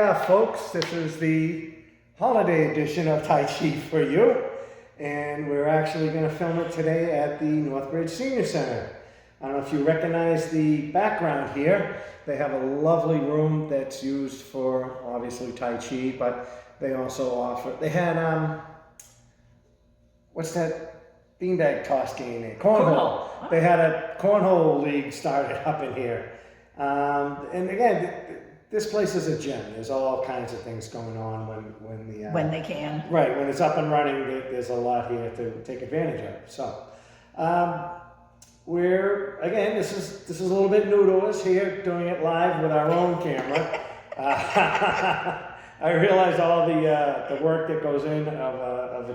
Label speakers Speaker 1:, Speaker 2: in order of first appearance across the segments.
Speaker 1: Yeah, folks, this is the holiday edition of Tai Chi For You, and we're actually going to film it today at the Northbridge Senior Center. I don't know if you recognize the background here. They have a lovely room that's used for, obviously, Tai Chi, but they also offer, they had, what's that beanbag toss game there? Cornhole.
Speaker 2: Cornhole.
Speaker 1: They had a cornhole league started up in here. And again, this place is a gym. There's all kinds of things going on when
Speaker 2: they can.
Speaker 1: Right, when it's up and running, there's a lot here to take advantage of. So, this is a little bit new to us here, doing it live with our own camera. I realize all the work that goes in of a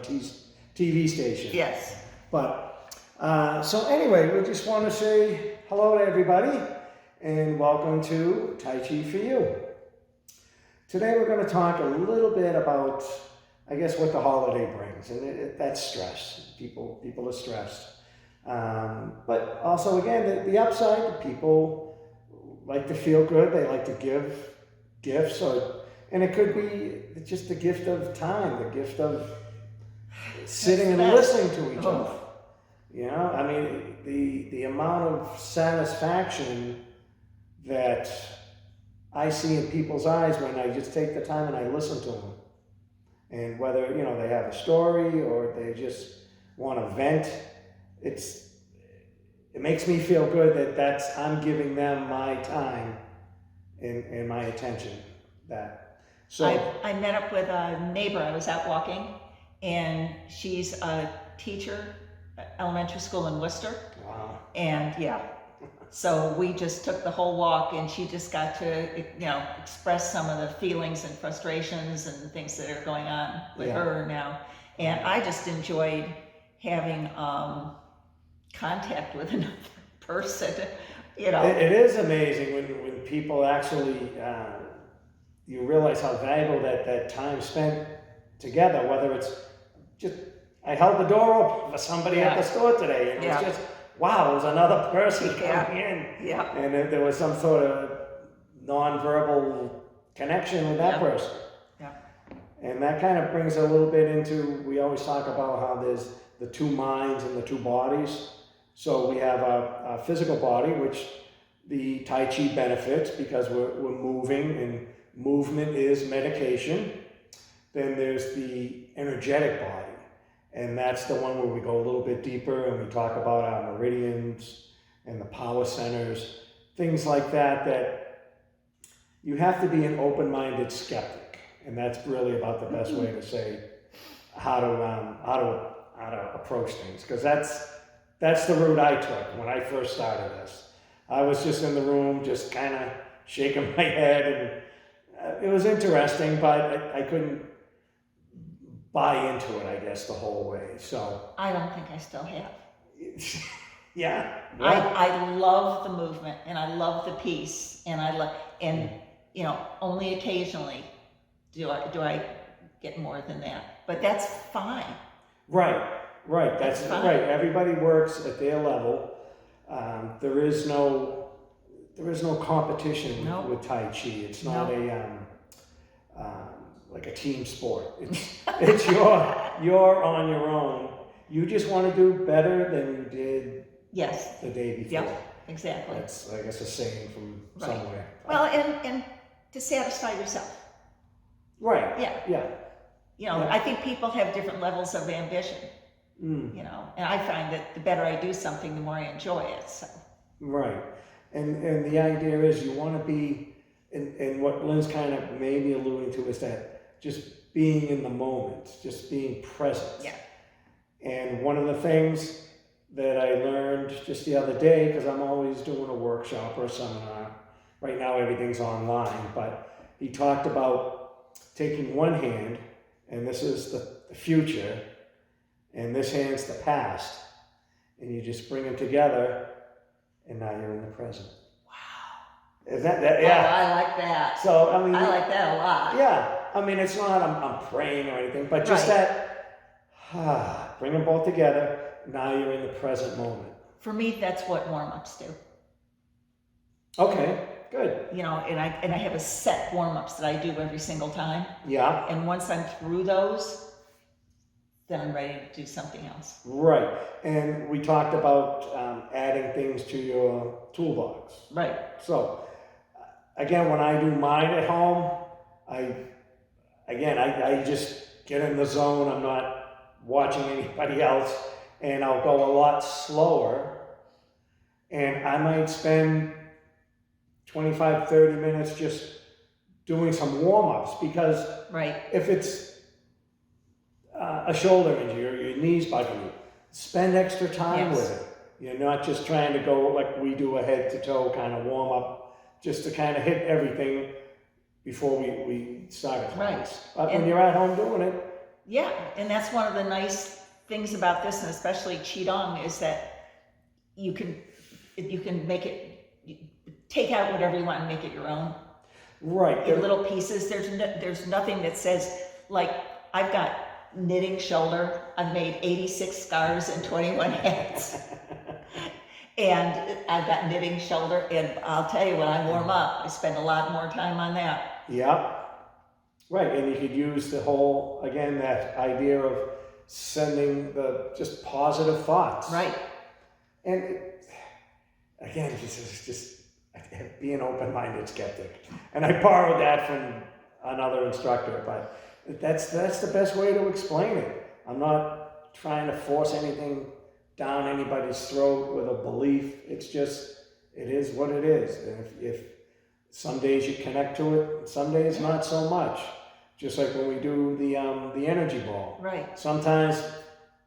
Speaker 1: TV station.
Speaker 2: Yes.
Speaker 1: But, so anyway, we just want to say hello to everybody and welcome to Tai Chi For You. Today we're going to talk a little bit about, I guess, what the holiday brings, and that's stress. People are stressed. But also, again, the upside, people like to feel good, they like to give gifts, and it could be just the gift of time, the gift of sitting and listening to each other. You know, I mean, the amount of satisfaction that I see in people's eyes when I just take the time and I listen to them. And whether, you know, they have a story or they just want to vent, it makes me feel good that I'm giving them my time and my attention.
Speaker 2: I met up with a neighbor. I was out walking, and she's a teacher at elementary school in Worcester.
Speaker 1: Wow.
Speaker 2: And so we just took the whole walk, and she just got to, express some of the feelings and frustrations and things that are going on with her now. And I just enjoyed having contact with another person, you know.
Speaker 1: It is amazing when people actually, you realize how valuable that time spent together, whether it's just, I held the door open for somebody at the store today, and it's just, wow, it was another person coming in.
Speaker 2: Yeah.
Speaker 1: And there was some sort of nonverbal connection with that person.
Speaker 2: Yeah.
Speaker 1: And that kind of brings a little bit into, we always talk about how there's the two minds and the two bodies. So we have a physical body, which the Tai Chi benefits because we're moving, and movement is medication. Then there's the energetic body. And that's the one where we go a little bit deeper and we talk about our meridians and the power centers, things like that you have to be an open-minded skeptic. And that's really about the best way to say how to approach things. Because that's the route I took when I first started this. I was just in the room, just kind of shaking my head, and it was interesting, but I couldn't buy into it, I guess, the whole way. So
Speaker 2: I don't think I still have.
Speaker 1: Yeah.
Speaker 2: I love the movement, and I love the peace, and only occasionally do I get more than that. But that's fine.
Speaker 1: Right. That's fine. Right. Everybody works at their level. There is no competition with Tai Chi. It's not like a team sport. It's you're on your own. You just want to do better than you did the day before.
Speaker 2: Yep, exactly.
Speaker 1: That's, I guess, a saying from somewhere.
Speaker 2: Well, and to satisfy yourself.
Speaker 1: Right.
Speaker 2: Yeah. I think people have different levels of ambition. And I find that the better I do something, the more I enjoy it. So.
Speaker 1: Right. And the idea is you want to be, and what Lynne's kind of maybe alluding to is that just being in the moment, just being present.
Speaker 2: Yeah.
Speaker 1: And one of the things that I learned just the other day, because I'm always doing a workshop or a seminar, right now everything's online, but he talked about taking one hand, and this is the future, and this hand's the past, and you just bring them together, and now you're in the present.
Speaker 2: Wow.
Speaker 1: Is that yeah.
Speaker 2: Oh, I like that.
Speaker 1: So, I mean,
Speaker 2: I like that a lot.
Speaker 1: Yeah. I mean, it's not I'm praying or anything, but just bring them both together. Now you're in the present moment.
Speaker 2: For me, that's what warm-ups do.
Speaker 1: Okay. good.
Speaker 2: You know, and I have a set warm-ups that I do every single time.
Speaker 1: Yeah.
Speaker 2: And once I'm through those, then I'm ready to do something else.
Speaker 1: Right. And we talked about adding things to your toolbox.
Speaker 2: Right.
Speaker 1: So, again, when I do mine at home, I just get in the zone. I'm not watching anybody else, and I'll go a lot slower. And I might spend 25, 30 minutes just doing some warm-ups, because
Speaker 2: Right.
Speaker 1: if it's a shoulder injury or your knees bugging you, spend extra time
Speaker 2: Yes.
Speaker 1: with it. You're not just trying to go like we do, a head to toe kind of warm up, just to kind of hit everything before we start a class.
Speaker 2: Right.
Speaker 1: But when you're at home doing it,
Speaker 2: Yeah, and that's one of the nice things about this, and especially Qigong, is that you can make it, take out whatever you want and make it your own.
Speaker 1: right?
Speaker 2: In little pieces. There's nothing that says, like, I've got knitting shoulder. I've made 86 scarves and 21 hats. And I've got knitting shoulder, and I'll tell you, when I warm up, I spend a lot more time on that.
Speaker 1: Yeah, right. And you could use the whole, again, that idea of sending the just positive thoughts.
Speaker 2: Right.
Speaker 1: And again, just being open-minded skeptic. And I borrowed that from another instructor, but that's the best way to explain it. I'm not trying to force anything down anybody's throat with a belief. It's just, it is what it is. And if some days you connect to it, some days not so much. Just like when we do the energy ball.
Speaker 2: Right.
Speaker 1: Sometimes,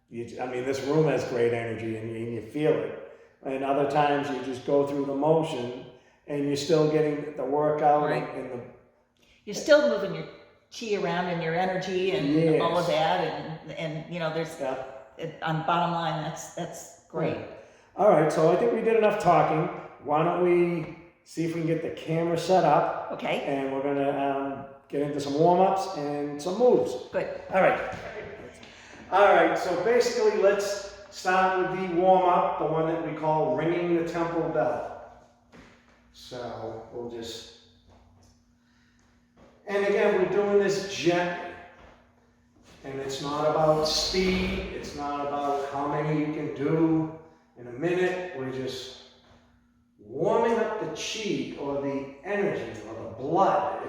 Speaker 1: this room has great energy and you feel it. And other times you just go through the motion and you're still getting the workout.
Speaker 2: Right.
Speaker 1: and
Speaker 2: You're still moving your chi around and your energy and
Speaker 1: Yes.
Speaker 2: all of that, and you know, there's
Speaker 1: Yeah.
Speaker 2: on bottom line, that's great.
Speaker 1: All right, so I think we did enough talking. Why don't we see if we can get the camera set up,
Speaker 2: Okay.
Speaker 1: and we're gonna get into some warm-ups and some moves.
Speaker 2: Good.
Speaker 1: All right. All right, so basically let's start with the warm-up, the one that we call ringing the temple bell. So we'll just, and again, we're doing this gently. And it's not about speed, it's not about how many you can do in a minute. We're just warming up the chi, or the energy, or the blood.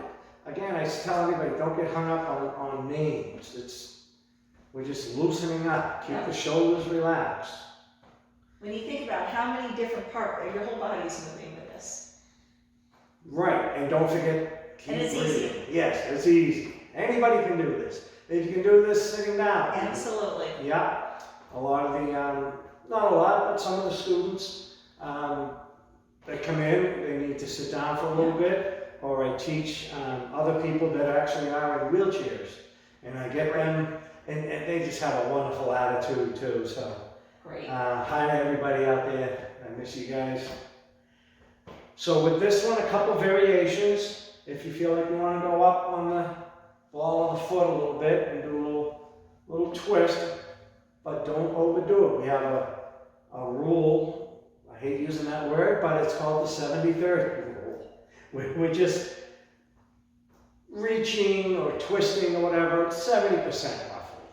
Speaker 1: Again, I tell everybody, don't get hung up on names. We're just loosening up. Keep the shoulders relaxed.
Speaker 2: When you think about how many different parts, your whole body is moving with this.
Speaker 1: Right, and don't forget, keep
Speaker 2: And it's
Speaker 1: breathing.
Speaker 2: easy.
Speaker 1: Yes, it's easy. Anybody can do this. If you can do this sitting down.
Speaker 2: Absolutely.
Speaker 1: Yeah, a lot of the, not a lot, but some of the students that come in, they need to sit down for a little bit, or I teach other people that actually are in wheelchairs, and I get them, and they just have a wonderful attitude too, so.
Speaker 2: Great.
Speaker 1: Hi to everybody out there, I miss you guys. So with this one, a couple variations. If you feel like you want to go up on the ball of the foot a little bit and do a little twist, but don't overdo it. We have a rule, I hate using that word, but it's called the 70-30 rule. We're just reaching or twisting or whatever, 70% roughly.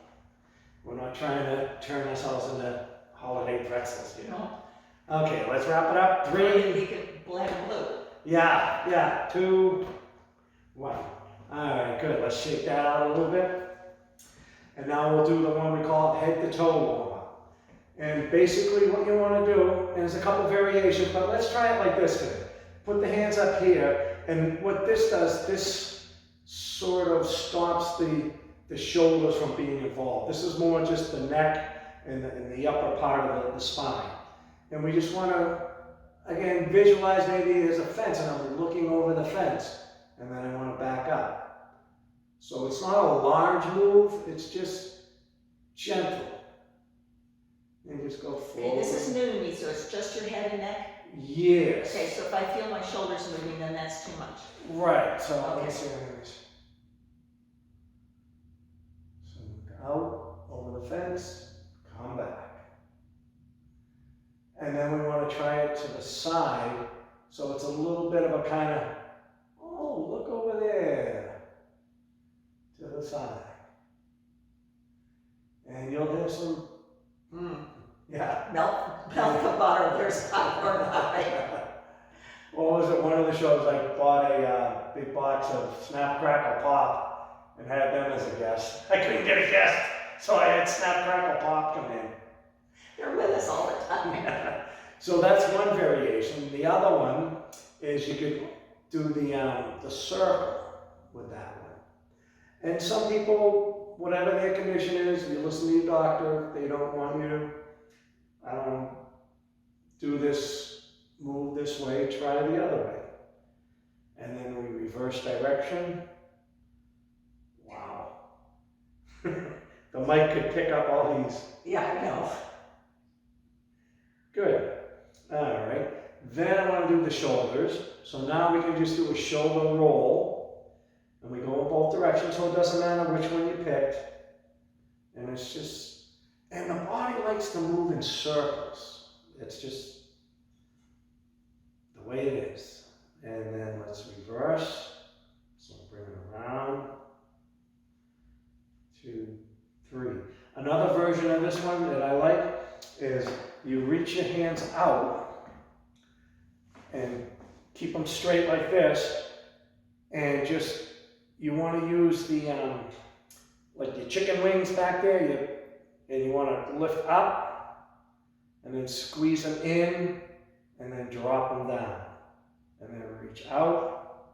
Speaker 1: We're not trying to turn ourselves into holiday pretzels, you know. Okay, let's wrap it up. 3.
Speaker 2: We could black and blue.
Speaker 1: Yeah, 2, 1. All right, good. Let's shake that out a little bit. And now we'll do the one we call head to toe warm up. And basically what you want to do, and there's a couple variations, but let's try it like this today. Put the hands up here, and what this does, this sort of stops the shoulders from being involved. This is more just the neck and the upper part of the spine. And we just want to, again, visualize maybe there's a fence and I'm looking over the fence, and then I want to back up. So it's not a large move, it's just gentle. And just go forward.
Speaker 2: Okay, this is new to me, so it's just your head and neck?
Speaker 1: Yes.
Speaker 2: Okay, so if I feel my shoulders moving, then that's too much.
Speaker 1: Right, so
Speaker 2: Okay.
Speaker 1: let's see. So out, over the fence, come back. And then we want to try it to the side So it's a little bit of a kind of, oh, look over there to the side. And you'll hear some, yeah.
Speaker 2: Melt the butter, there's popcorn behind.
Speaker 1: What was it? One of the shows I bought a big box of Snap Crackle Pop and had them as a guest. I couldn't get a guest, so I had Snap Crackle Pop come in.
Speaker 2: They're with us all the time.
Speaker 1: So that's one variation. The other one is you could do the circle with that one. And some people, whatever their condition is, you listen to your doctor. If they don't want you to, I don't know, do this, move this way, try the other way. And then we reverse direction. Wow. The mic could pick up all these.
Speaker 2: Yeah, I know.
Speaker 1: Good. All right. Then I want to do the shoulders. So now we can just do a shoulder roll. And we go in both directions, so it doesn't matter which one you picked. And it's just, and the body likes to move in circles. It's just the way it is. And then let's reverse. So bring it around. 2, 3. Another version of this one that I like is you reach your hands out and keep them straight like this, and just, you want to use the, like your chicken wings back there, and you want to lift up, and then squeeze them in, and then drop them down. And then reach out,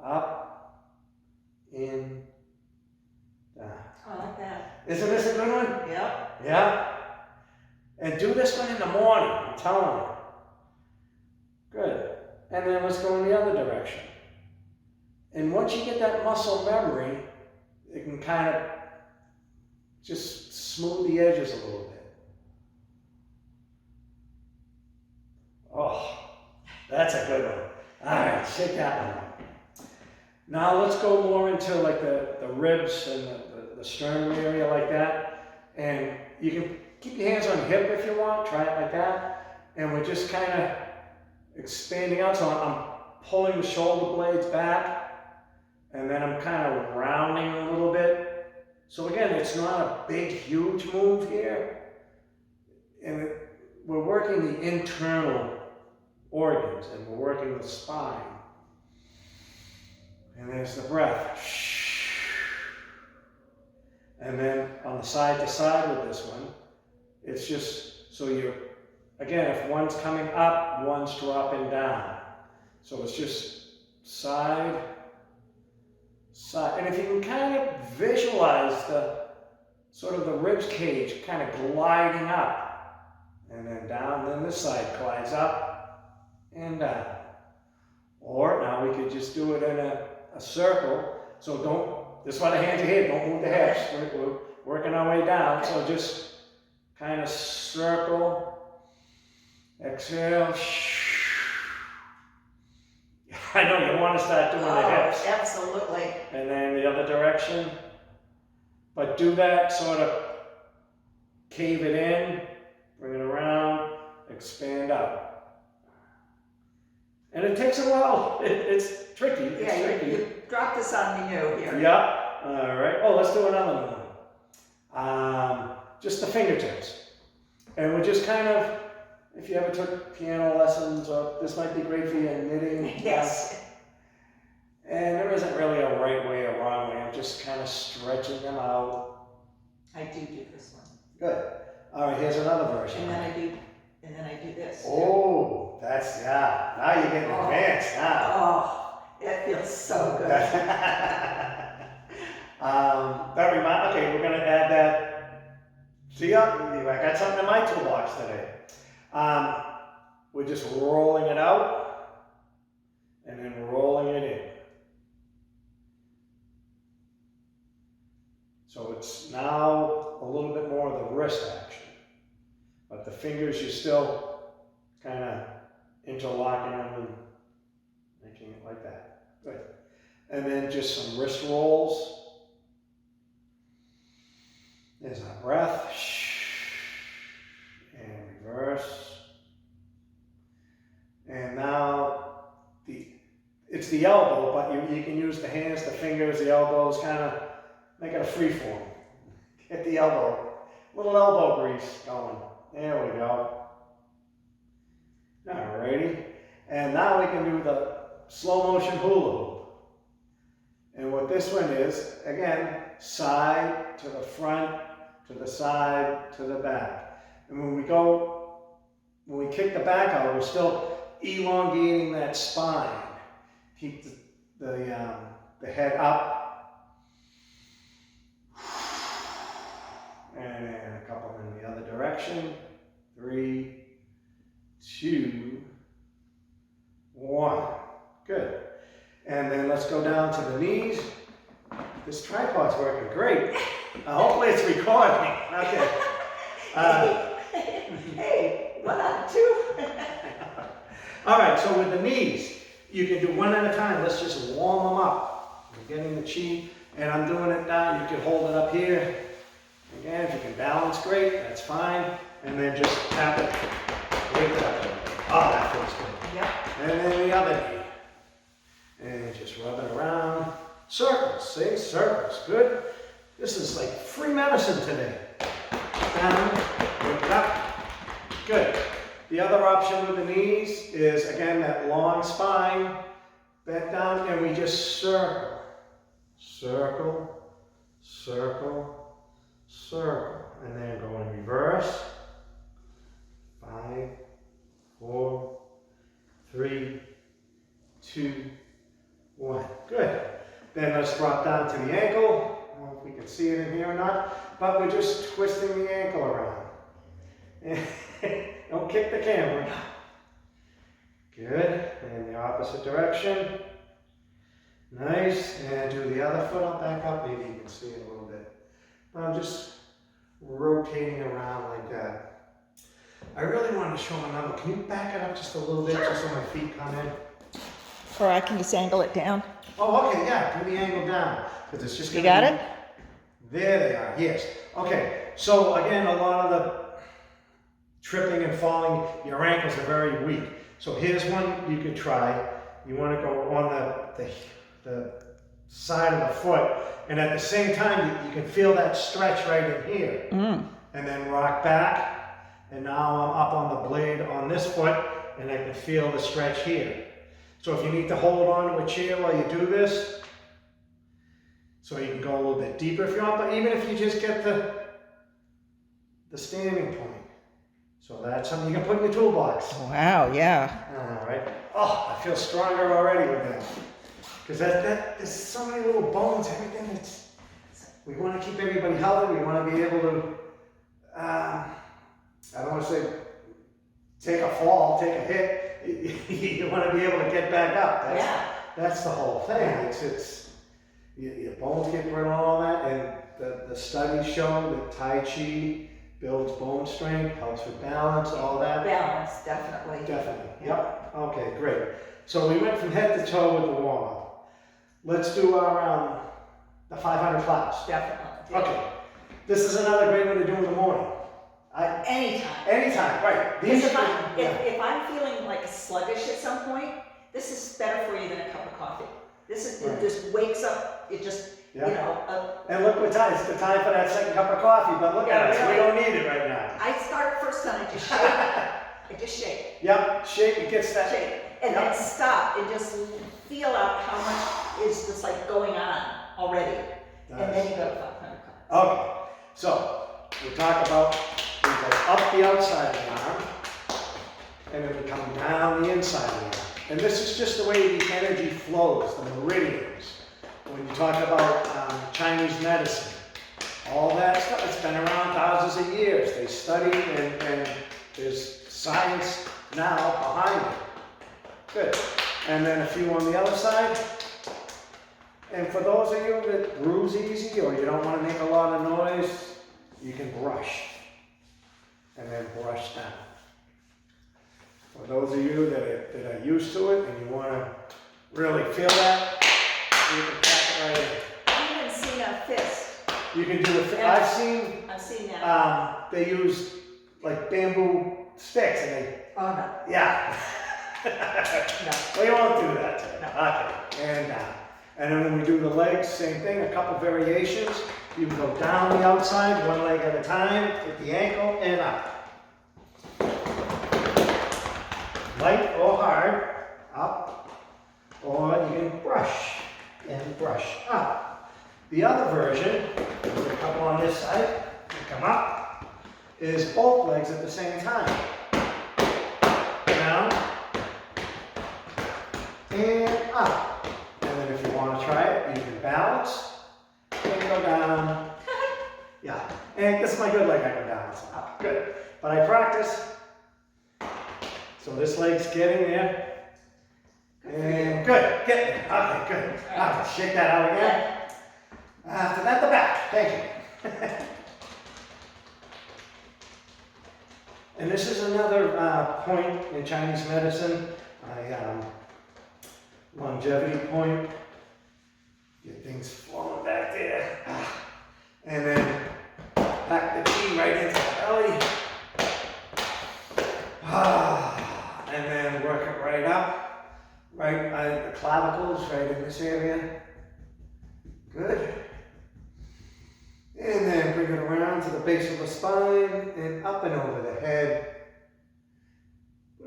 Speaker 1: up, in, down.
Speaker 2: I like that.
Speaker 1: Isn't this a good one?
Speaker 2: Yep.
Speaker 1: Yeah? And do this one in the morning, I'm telling you. Good. And then let's go in the other direction. And once you get that muscle memory, it can kind of just smooth the edges a little bit. Oh, that's a good one. All right, shake that one. Now let's go more into like the ribs and the sternum area like that. And you can keep your hands on your hip if you want, try it like that. And we're just kind of expanding out. So I'm pulling the shoulder blades back, and then I'm kind of rounding a little bit. So again, it's not a big, huge move here. And we're working the internal organs, and we're working the spine. And there's the breath. And then on the side to side with this one, it's just, so you're, again, if one's coming up, one's dropping down. So it's just side, side. And if you can kind of visualize the, sort of the ribs cage kind of gliding up, and then down, then this side glides up and down. Or now we could just do it in a circle. So don't, this is why the hands are here, don't move the hips. We're working our way down. So just kind of circle, exhale. I know you want to start doing the hips.
Speaker 2: Absolutely.
Speaker 1: And then the other direction. But do that, sort of cave it in, bring it around, expand out. And it takes a while. It's tricky. It's tricky.
Speaker 2: You dropped this on me new here.
Speaker 1: Yeah. All right. Oh, let's do another one. Just the fingertips. And we're just kind of, if you ever took piano lessons, or this might be great for you in knitting.
Speaker 2: Yes.
Speaker 1: And there isn't really a right way or wrong way. I'm just kind of stretching them out.
Speaker 2: I do this one.
Speaker 1: Good. All right, here's another version.
Speaker 2: And then I do this.
Speaker 1: Oh, that's, yeah. Now you're getting advanced now.
Speaker 2: Oh, it feels so good.
Speaker 1: Okay, we're going to add that. See, I got something in my toolbox today. We're just rolling it out and then rolling it in. So it's now a little bit more of the wrist action. But the fingers, you're still kind of interlocking them and making it like that. Good. And then just some wrist rolls. There's our breath. And reverse. And now the elbow, but you can use the hands, the fingers, the elbows, kind of make it a free form. Get the elbow, little elbow grease going. There we go. Alrighty. And now we can do the slow motion hula hoop. And what this one is, again, side to the front, to the side, to the back. And when we kick the back out, we're still elongating that spine. Keep the head up. And a couple in the other direction. 3, 2, 1. Good. And then let's go down to the knees. This tripod's working great. Hopefully it's recording. Okay.
Speaker 2: Hey, 1 out of 2.
Speaker 1: All right, so with the knees, you can do one at a time. Let's just warm them up. We're getting the chi, and I'm doing it now. You can hold it up here. Again, if you can balance, great, that's fine. And then just tap it right that way. Oh, that feels good.
Speaker 2: Yep.
Speaker 1: And then the other knee. And just rub it around. Circles, see? Circles, good. This is like free medicine today. Down, look up. Good. The other option with the knees is, again, that long spine, bent down, and we just circle. Circle, circle, circle. And then go in reverse. 5, 4, 3, 2, 1. Good. Then let's drop down to the ankle. I don't know if we can see it in here or not, but we're just twisting the ankle around. Don't kick the camera. Good. And the opposite direction. Nice. And do the other foot. I'll back up. Maybe you can see it a little bit. I'm just rotating around like that. I really want to show another. Can you back it up just a little bit, just so my feet come in?
Speaker 2: Or I can just angle it down.
Speaker 1: Oh, okay, yeah, do the angle down. Because it's just
Speaker 2: You
Speaker 1: gonna
Speaker 2: got
Speaker 1: be...
Speaker 2: it?
Speaker 1: There they are, yes. Okay, so again, a lot of the tripping and falling, your ankles are very weak. So here's one you could try. You want to go on the side of the foot, and at the same time, you can feel that stretch right in here. And then rock back, and now I'm up on the blade on this foot, and I can feel the stretch here. So if you need to hold on to a chair while you do this, so you can go a little bit deeper if you want, but even if you just get the standing point. So that's something you can put in your toolbox.
Speaker 2: Wow, yeah.
Speaker 1: All right. Oh, I feel stronger already with that. Because there's so many little bones, everything that's, we want to keep everybody healthy. We want to be able to, I don't want to say take a fall, take a hit. You want to be able to get back up. That's the whole thing. Your bones get brittle and all that, and the studies show that Tai Chi builds bone strength, helps with balance, all that.
Speaker 2: Balance, definitely.
Speaker 1: Definitely, yep. Okay, great. So we went from head to toe with the warm-up. Let's do our the 500 claps.
Speaker 2: Definitely.
Speaker 1: Okay. This is another great one to do in the morning.
Speaker 2: Anytime.
Speaker 1: Anytime, right.
Speaker 2: Because if I'm feeling like sluggish at some point, this is better for you than a cup of coffee. It just wakes up, it just, you know.
Speaker 1: And look what time, it's the time for that second cup of coffee, but look at us, we don't need it right now.
Speaker 2: I start first time, I just shake. I just shake.
Speaker 1: Yep, shake, it gets that.
Speaker 2: Shake. And then stop and just feel out how much is just like going on already. And then you go to 500 claps.
Speaker 1: Okay, so we talk about, we go up the outside of the arm, and then we come down the inside of the arm. And this is just the way the energy flows, the meridians. When you talk about Chinese medicine, all that stuff, it's been around thousands of years. They study and there's science now behind it. Good. And then a few on the other side. And for those of you that bruise easy or you don't want to make a lot of noise, you can brush. And then brush down. For those of you that are used to it and you want to really feel that, you can pack it right in.
Speaker 2: I haven't seen a fist.
Speaker 1: You can do a fist.
Speaker 2: I've seen that.
Speaker 1: They use like bamboo sticks and they,
Speaker 2: Oh no.
Speaker 1: yeah. We won't do that today.
Speaker 2: No.
Speaker 1: Okay, and down. And then when we do the legs, same thing, a couple variations. You can go down the outside, one leg at a time, with the ankle, and up. Light or hard, up, or you can brush and brush up. The other version, there's a couple on this side, you come up, is both legs at the same time. Down, and up. And then if you want to try it, you can balance, and go down. Yeah, and this is my good leg, I can balance up. Good, but I practice. So this leg's getting there. And good, get there. Okay, good. All right, shake that out again. After that, the back. Thank you. And this is another point in Chinese medicine. Longevity point. Get things flowing back there. And then pack the chi right into the belly. And then work it right up, right by the clavicles, right in this area. Good. And then bring it around to the base of the spine and up and over the head.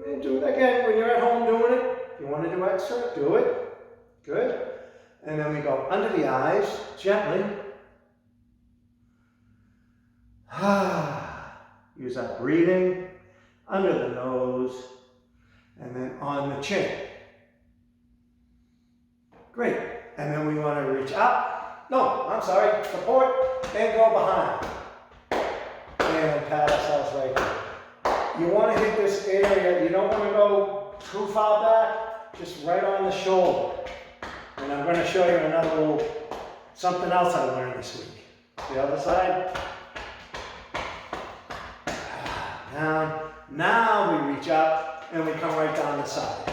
Speaker 1: And do it again when you're at home doing it. If you want to do extra, do it. Good. And then we go under the eyes, gently. Use that breathing under the nose. And then on the chin. Great. And then we want to reach up. No, I'm sorry. Support. Then go behind. And pat ourselves right here. You want to hit this area. You don't want to go too far back. Just right on the shoulder. And I'm going to show you another little something else I learned this week. The other side. Down. Now we reach up. And we come right down the side.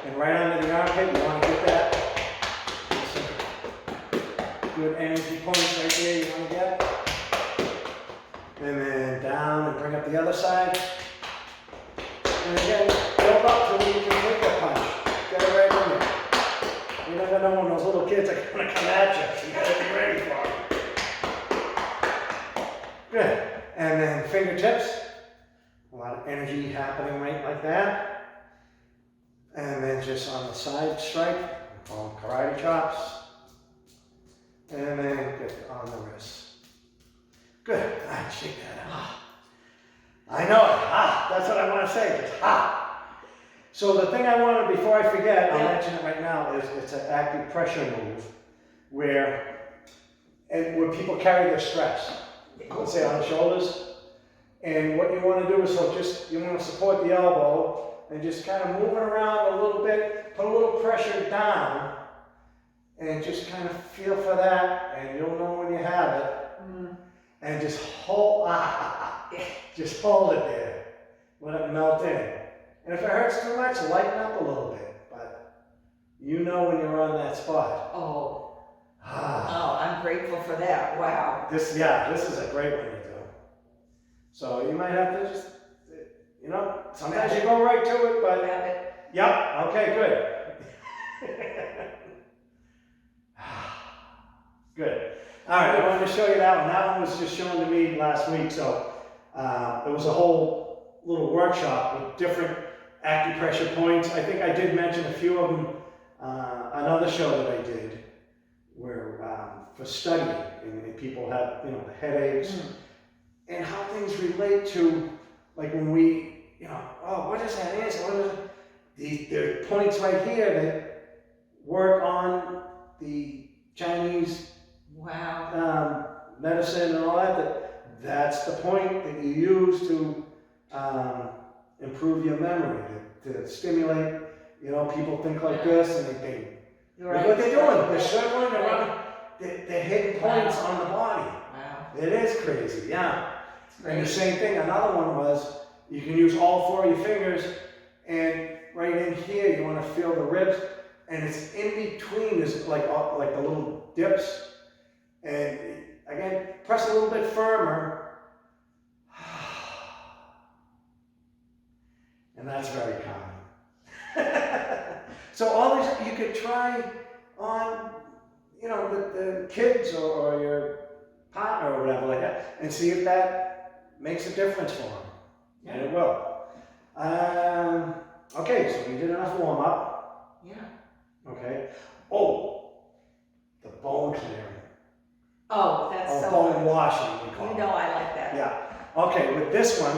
Speaker 1: And right under the armpit, you want to get that. Good energy points right there you want to get. And then down and bring up the other side. And again, build up till you can take a punch. Get it right in there. You never know when those little kids are going to come at you. So you got to be ready for them. Good. And then fingertips. A lot of energy happening right like that. And then just on the side strike, call them karate chops. And then get on the wrist. Good. Shake that out. I know it. That's what I want to say. Just So the thing I wanted, before I forget, I'll mention it right now, is it's an acupressure move where people carry their stress. Let's say on the shoulders. And what you want to do is you want to support the elbow and just kind of move it around a little bit, put a little pressure down, and just kind of feel for that, and you'll know when you have it. And just hold it there. Let it melt in. And if it hurts too much, lighten up a little bit. But you know when you're on that spot.
Speaker 3: Oh, I'm grateful for that. Wow.
Speaker 1: This is a great one to do. So you might have to just, sometimes you go right to it, but. Yep, okay, good. Good. All right, I wanted to show you that one. That one was just shown to me last week. So it was a whole little workshop with different acupressure points. I think I did mention a few of them, another show that I did, where for studying, and people have, the headaches. And how things relate to, like when we, what is that answer? What is it? There are points right here that work on the Chinese medicine and all that. That's the point that you use to improve your memory, to stimulate. People think like this, and they think, look what they're doing. They're circling around. They're hitting points on the body.
Speaker 3: Wow.
Speaker 1: It is crazy, yeah. And the same thing, another one was, you can use all four of your fingers, and right in here, you want to feel the ribs, and it's in between, is like the little dips. And again, press a little bit firmer. And that's very common. So all these, you could try on, you know, the kids or your partner or whatever like that, and see if that makes a difference for them.
Speaker 3: Yeah.
Speaker 1: And it will. Okay, so we did enough warm up.
Speaker 3: Yeah.
Speaker 1: Okay. Oh, the bone clearing.
Speaker 3: Oh, that's
Speaker 1: Or
Speaker 3: so
Speaker 1: bone
Speaker 3: good.
Speaker 1: washing, we call
Speaker 3: You
Speaker 1: it.
Speaker 3: know I like that.
Speaker 1: Yeah. Okay, with this one,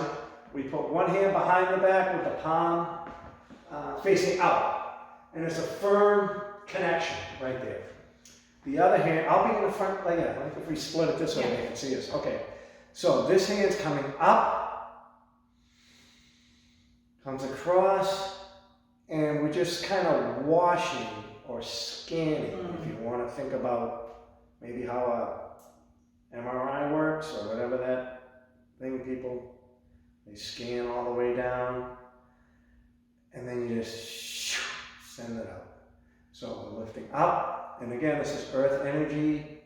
Speaker 1: we put one hand behind the back with the palm facing out. And it's a firm connection right there. The other hand, I'll be in the front like that. Like if we split it this way,
Speaker 3: Yeah.
Speaker 1: they can see us. Okay. So this hand's coming up, comes across, and we're just kind of washing or scanning, if you want to think about maybe how a MRI works or whatever that thing people, they scan all the way down, and then you just send it out. So we're lifting up, and again, this is earth energy,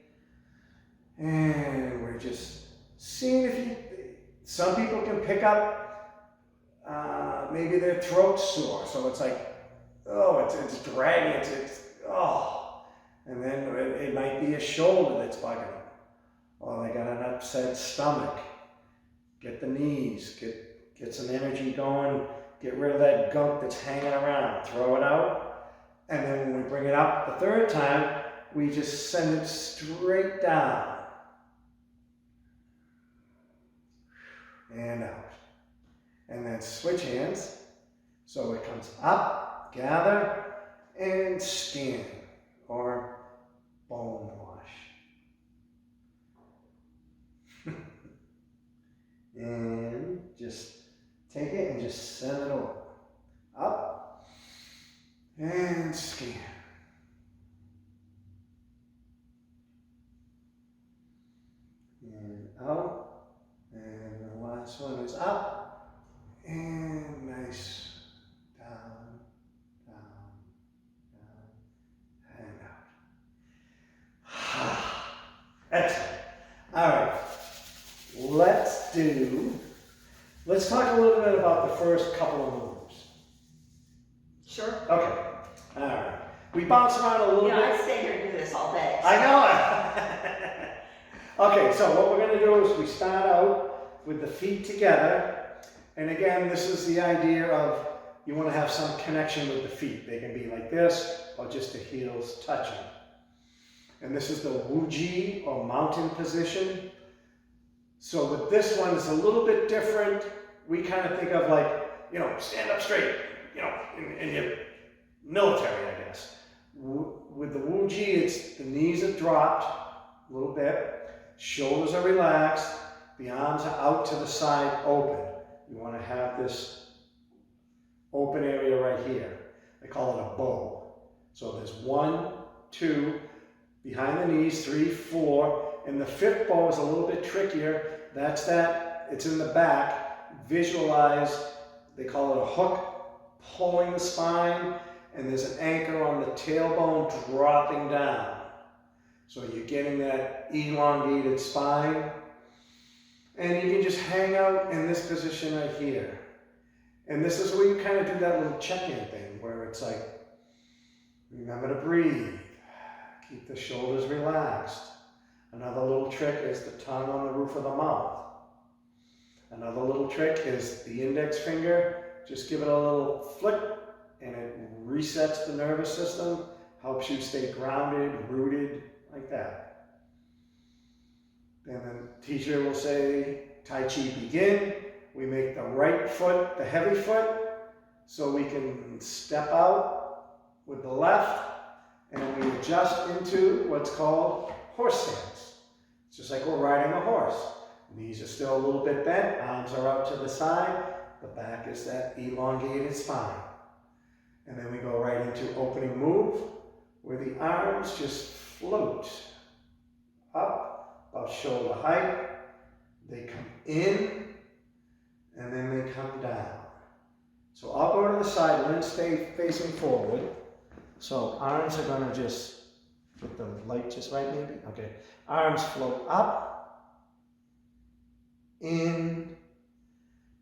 Speaker 1: and we're just seeing if you, some people can pick up maybe their throat's sore, so it's like, oh, it's dragging, oh, and then it might be a shoulder that's bugging them, or they got an upset stomach. Get the knees, get some energy going, get rid of that gunk that's hanging around, throw it out, and then when we bring it up the third time, we just send it straight down and out. And then switch hands, so it comes up, gather, and scan, or bone wash. And just take it and just send it over. Up, and scan. And out, and the last one is up. And nice, down, down, down, and out. Excellent. All right, let's talk a little bit about the first couple of moves.
Speaker 3: Sure.
Speaker 1: Okay, all right. We bounce around a little
Speaker 3: Yeah,
Speaker 1: bit.
Speaker 3: I'd stay here and do this all day.
Speaker 1: I know it. Okay, so what we're going to do is we start out with the feet together. And again, this is the idea of you want to have some connection with the feet. They can be like this or just the heels touching. And this is the Wuji or mountain position. So with this one, it's a little bit different. We kind of think of like, you know, stand up straight, you know, in your military, I guess. With the Wuji, it's the knees are dropped a little bit, shoulders are relaxed, the arms are out to the side open. You want to have this open area right here. They call it a bow. So there's 1, 2, behind the knees, 3, 4, and the fifth bow is a little bit trickier. That's that, it's in the back. Visualize, they call it a hook, pulling the spine, and there's an anchor on the tailbone dropping down. So you're getting that elongated spine. And you can just hang out in this position right here. And this is where you kind of do that little check-in thing where it's like, remember to breathe. Keep the shoulders relaxed. Another little trick is the tongue on the roof of the mouth. Another little trick is the index finger. Just give it a little flick and it resets the nervous system, helps you stay grounded, rooted, like that. And then teacher will say, Tai Chi begin. We make the right foot the heavy foot so we can step out with the left and we adjust into what's called horse stance. It's just like we're riding a horse. Knees are still a little bit bent, arms are out to the side, the back is that elongated spine. And then we go right into opening move where the arms just float up about shoulder height. They come in and then they come down. So I'll go to the side, Lynne stay facing forward. So arms are gonna just, get the light just right maybe? Okay, arms float up, in,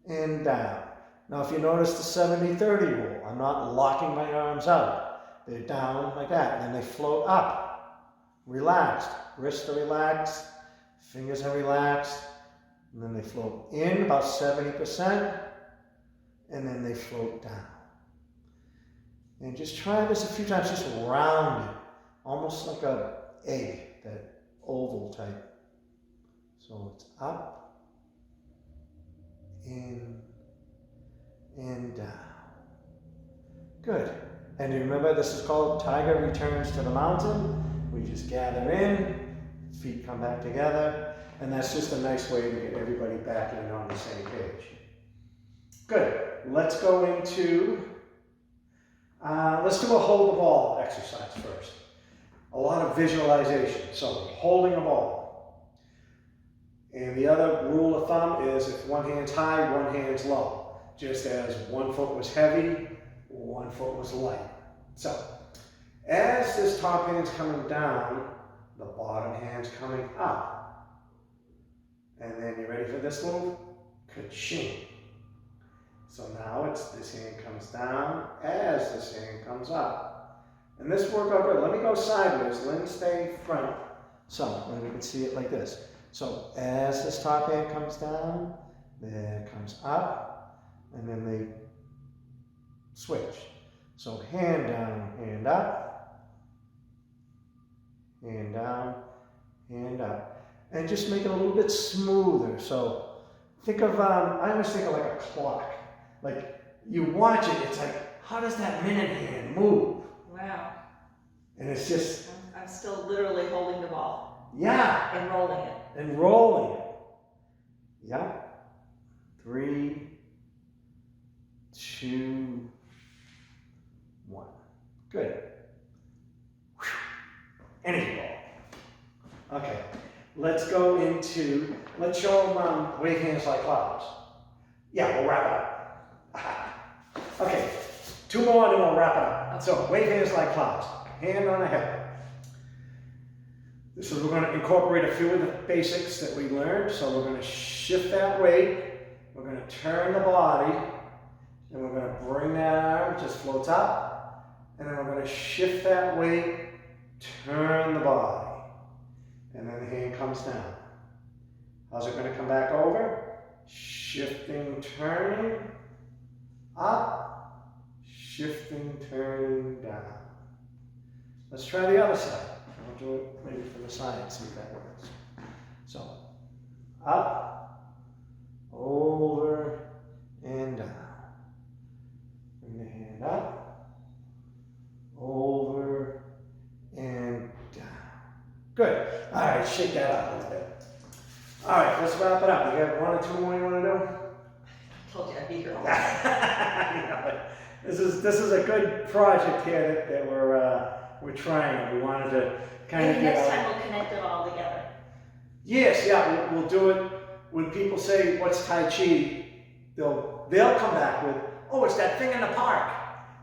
Speaker 1: and down. Now if you notice the 70-30 rule, I'm not locking my arms out. They're down like that. And then they float up, relaxed. Wrists are relaxed, fingers are relaxed. And then they float in about 70%, and then they float down. And just try this a few times, just round it, almost like a egg, that oval type. So it's up, in, and down. Good. And you remember this is called Tiger Returns to the Mountain. We just gather in, feet come back together, and that's just a nice way to get everybody back in on the same page. Good. Let's go into, let's do a hold the ball exercise first. A lot of visualization. So holding a ball. And the other rule of thumb is if one hand's high, one hand's low. Just as one foot was heavy, one foot was light. So as this top hand's coming down, the bottom hand's coming up. And then you ready for this move? Ka-ching. So now it's this hand comes down as this hand comes up. And this worked out good. Let me go sideways. Lynne, stay front. So then we can see it like this. So as this top hand comes down, there comes up, and then they switch. So hand down, hand up, hand down, hand up. And just make it a little bit smoother. So think of, I always think of like a clock. Like you watch it, it's like, how does that minute hand move?
Speaker 2: Wow.
Speaker 1: And it's just.
Speaker 2: I'm still literally holding the ball.
Speaker 1: Yeah.
Speaker 2: And rolling it.
Speaker 1: And rolling it. Yeah. 3, 2, 1. Good. Whew. Energy ball. Okay. Let's go into, let's show them wave hands like clouds. Yeah, we'll wrap it up. Okay, 2 more and then we'll wrap it up. So wave hands like clouds, hand on the hip. This is, we're going to incorporate a few of the basics that we learned. So we're going to shift that weight, we're going to turn the body, and we're going to bring that arm, just floats up, and then we're going to shift that weight, turn the body. And then the hand comes down. How's it going to come back over? Shifting, turning, up, shifting, turning, down. Let's try the other side. I'll do it maybe from the side and see if that works. So, up, over, and down. Bring the hand up, over, and down. Good. All right, shake that out a little bit. All right, let's wrap it up. You got 1 or 2 more you want to do?
Speaker 2: I told you I'd be here all day.
Speaker 1: This is a good project here that we're trying. We wanted to kind of
Speaker 2: Maybe
Speaker 1: get
Speaker 2: next
Speaker 1: out.
Speaker 2: time we'll connect it all together.
Speaker 1: Yes, yeah, we'll do it. When people say, what's Tai Chi, they'll come back with, oh, it's that thing in the park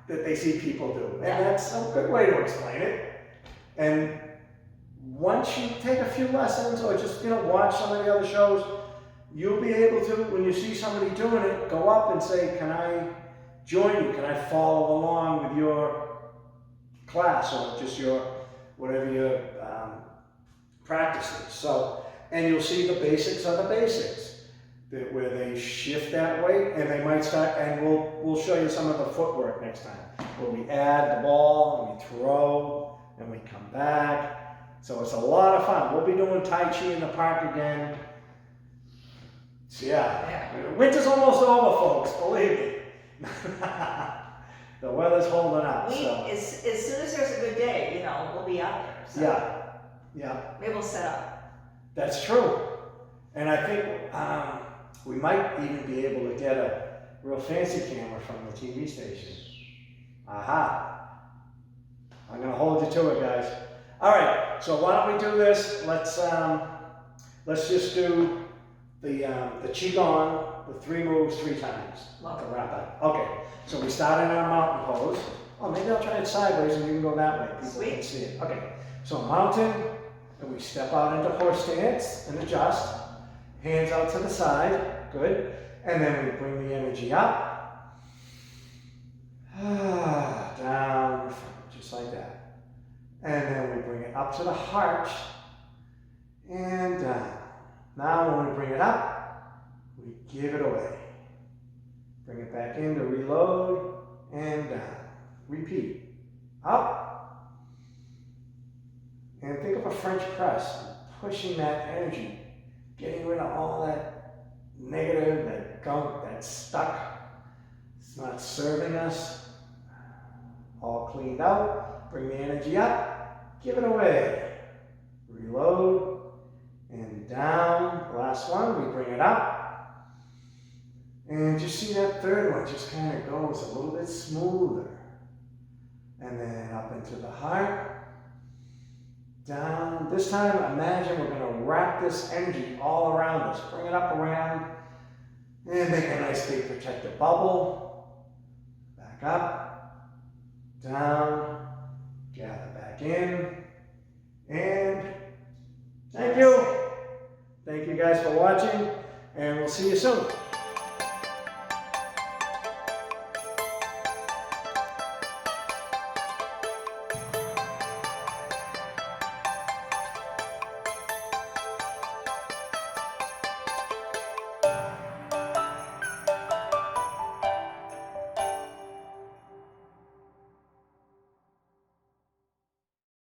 Speaker 1: that they see people do. And that's a good way to explain it. And once you take a few lessons or just, watch some of the other shows, you'll be able to, when you see somebody doing it, go up and say, can I join you? Can I follow along with your class or just whatever your practice is? So, and you'll see the basics are the basics, where they shift that weight, and they might start, and we'll show you some of the footwork next time, where we add the ball, and we throw, and we come back. So it's a lot of fun. We'll be doing Tai Chi in the park again. So yeah. Winter's almost over, folks, believe me. The weather's holding up.
Speaker 2: As soon as there's a good day, we'll be out there. So
Speaker 1: Yeah.
Speaker 2: maybe we'll set up.
Speaker 1: That's true. And I think we might even be able to get a real fancy camera from the TV station. Aha. I'm going to hold you to it, guys. All right, so why don't we do this? Let's just do the Qigong, the 3 moves 3 times. To wrap up. Okay, so we start in our mountain pose. Oh, maybe I'll try it sideways and you can go that way. People can see it. Okay, so mountain, and we step out into horse stance and adjust. Hands out to the side, good. And then we bring the energy up. Down, just like that. And then we bring it up to the heart and down. Now when we bring it up, we give it away. Bring it back in to reload and down. Repeat. Up. And think of a French press, pushing that energy, getting rid of all that negative, that gunk that's stuck. It's not serving us. All cleaned out. Bring the energy up. Give it away. Reload and down. Last one, we bring it up. And just see that third one just kind of goes a little bit smoother. And then up into the heart. Down. This time, imagine we're going to wrap this energy all around us. Bring it up around. And make a nice big protective bubble. Back up. Down. Gather back in. And thank you. Thank you guys for watching. And we'll see you soon.